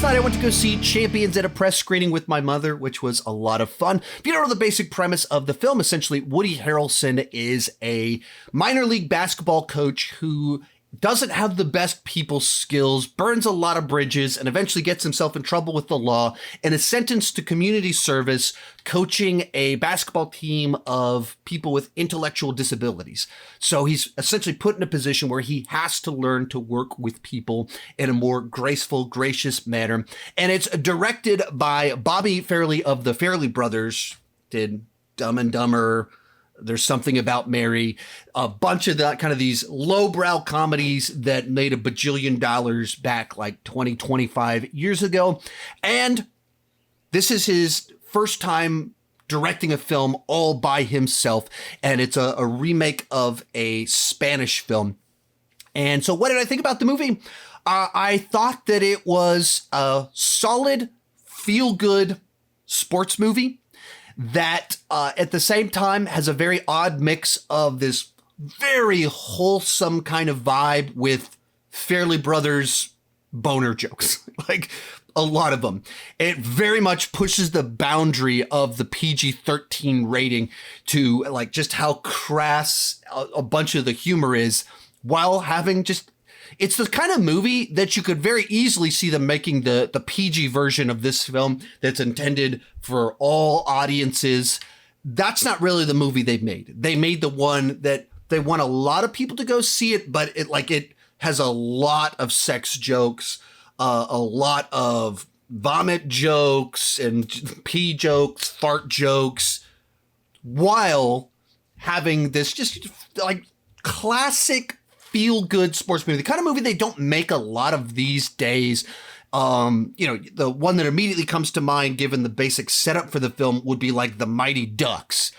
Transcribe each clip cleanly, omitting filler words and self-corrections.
night I went to go see Champions at a press screening with my mother, which was a lot of fun. If you don't know the basic premise of the film, essentially Woody Harrelson is a minor league basketball coach who doesn't have the best people skills, burns a lot of bridges, and eventually gets himself in trouble with the law and is sentenced to community service coaching a basketball team of people with intellectual disabilities. So he's essentially put in a position where he has to learn to work with people in a more graceful, gracious manner. And it's directed by Bobby Farrelly of the Farrelly Brothers, did Dumb and Dumber, There's Something About Mary, a bunch of that kind of these lowbrow comedies that made $1 bajillion back like 20, 25 years ago. And this is his first time directing a film all by himself. And it's a remake of a Spanish film. And so what did I think about the movie? I thought that it was a solid, feel-good sports movie that at the same time has a very odd mix of this very wholesome kind of vibe with Farrelly Brothers boner jokes, like a lot of them. It very much pushes the boundary of the PG-13 rating to like just how crass a bunch of the humor is, while having just, it's the kind of movie that you could very easily see them making the PG version of this film that's intended for all audiences. That's not really the movie they've made. They made the one that they want a lot of people to go see it, but it has a lot of sex jokes, a lot of vomit jokes and pee jokes, fart jokes, while having this just like classic feel-good sports movie, the kind of movie they don't make a lot of these days. The one that immediately comes to mind, given the basic setup for the film, would be like The Mighty Ducks,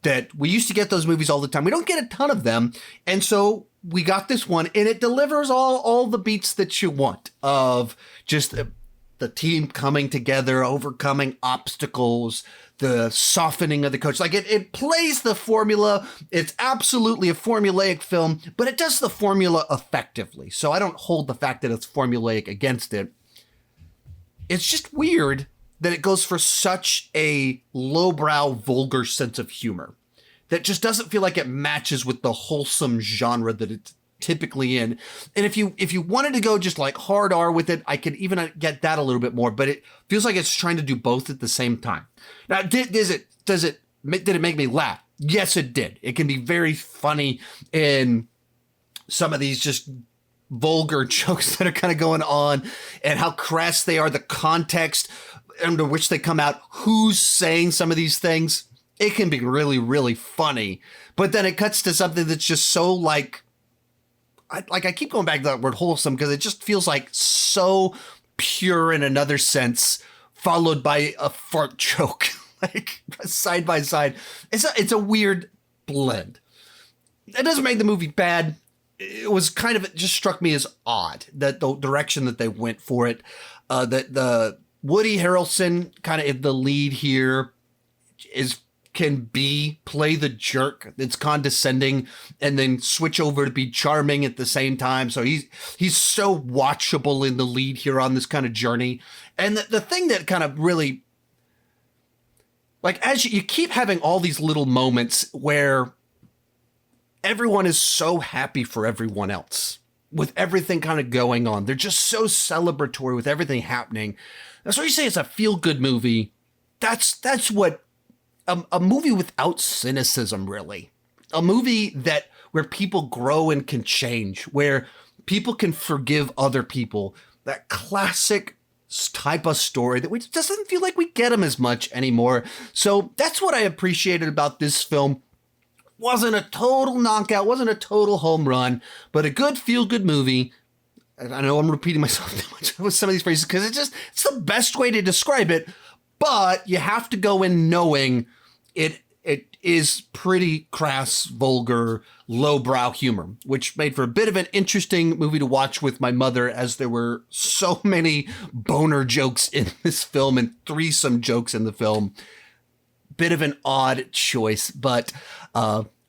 that we used to get those movies all the time. We don't get a ton of them. And so we got this one, and it delivers all the beats that you want of just the team coming together, overcoming obstacles, the softening of the coach. Like it plays the formula. It's absolutely a formulaic film, but it does the formula effectively. So I don't hold the fact that it's formulaic against it. It's just weird that it goes for such a lowbrow, vulgar sense of humor that just doesn't feel like it matches with the wholesome genre that it's typically in. And if you wanted to go just like hard R with it, I could even get that a little bit more, but it feels like it's trying to do both at the same time. Now, did it make me laugh? Yes, it did. It can be very funny in some of these just vulgar jokes that are kind of going on and how crass they are, the context under which they come out, who's saying some of these things. It can be really, really funny, but then it cuts to something that's just so like I keep going back to that word wholesome because it just feels like so pure in another sense, followed by a fart joke, like side by side. It's a weird blend. It doesn't make the movie bad. It was kind of, it just struck me as odd that the direction that they went for it, that the Woody Harrelson kind of in the lead here can play the jerk that's condescending and then switch over to be charming at the same time. So he's so watchable in the lead here on this kind of journey. And the thing that kind of really, like, as you keep having all these little moments where everyone is so happy for everyone else with everything kind of going on. They're just so celebratory with everything happening. That's why you say it's a feel-good movie. That's what a movie without cynicism, really. A movie where people grow and can change, where people can forgive other people. That classic type of story that doesn't feel like we get them as much anymore. So that's what I appreciated about this film. Wasn't a total knockout, wasn't a total home run, but a good feel-good movie. I know I'm repeating myself too much with some of these phrases because it's the best way to describe it, but you have to go in knowing it is pretty crass, vulgar, lowbrow humor, which made for a bit of an interesting movie to watch with my mother, as there were so many boner jokes in this film and threesome jokes in the film. Bit of an odd choice, but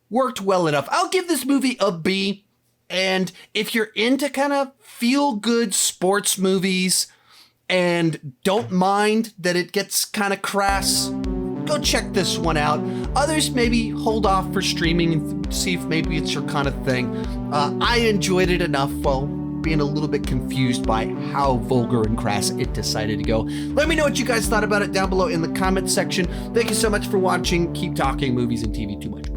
worked well enough. I'll give this movie a B. And if you're into kind of feel-good sports movies and don't mind that it gets kind of crass, go check this one out. Others maybe hold off for streaming and see if maybe it's your kind of thing. I enjoyed it enough while being a little bit confused by how vulgar and crass it decided to go. Let me know what you guys thought about it down below in the comment section. Thank you so much for watching. Keep talking movies and TV too much.